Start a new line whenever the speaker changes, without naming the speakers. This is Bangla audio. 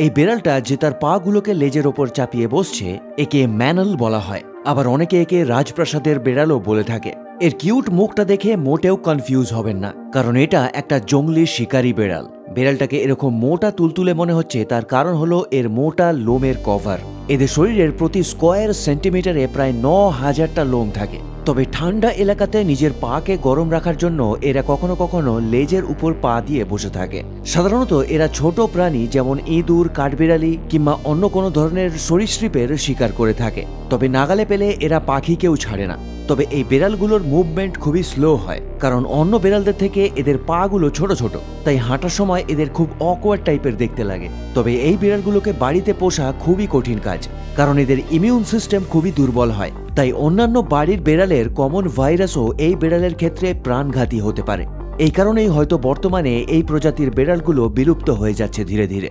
এই বেড়ালটা যে তার পাগুলোকে লেজের ওপর চাপিয়ে বসছে একে ম্যানল বলা হয়। আবার অনেকে একে রাজপ্রাসাদের বেড়ালও বলে থাকে। এর কিউট মুখটা দেখে মোটেও কনফিউজ হবেন না, কারণ এটা একটা জঙ্গলি শিকারী বেড়াল। বেড়ালটাকে এরকম মোটা তুলতুলে মনে হচ্ছে তার কারণ হলো এর মোটা লোমের কভার। এদের শরীরের প্রতি স্কোয়ার সেন্টিমিটারে প্রায় ৯,০০০টা লোম থাকে। তবে ঠান্ডা এলাকাতে নিজের পাকে গরম রাখার জন্য এরা কখনো কখনো লেজের উপর পা দিয়ে বসে থাকে। সাধারণত এরা ছোট প্রাণী যেমন ইঁদুর, কাঠবিড়ালি কিংবা অন্য কোনো ধরনের সরীসৃপের শিকার করে থাকে। তবে নাগালে পেলে এরা পাখিকেও ছাড়ে না। তবে এই বেড়ালগুলোর মুভমেন্ট খুবই স্লো হয়, কারণ অন্য বেড়ালদের থেকে এদের পাগুলো ছোট ছোট, তাই হাঁটার সময় এদের খুব অকওয়ার্ড টাইপের দেখতে লাগে। তবে এই বিড়ালগুলোকে বাড়িতে পোষা খুবই কঠিন কাজ, কারণ এদের ইমিউন সিস্টেম খুবই দুর্বল হয়। তাই অন্যান্য বাড়ির বেড়ালের কমন ভাইরাসও এই বেড়ালের ক্ষেত্রে প্রাণঘাতী হতে পারে। এই কারণেই হয়তো বর্তমানে এই প্রজাতির বেড়ালগুলো বিলুপ্ত হয়ে যাচ্ছে ধীরে ধীরে।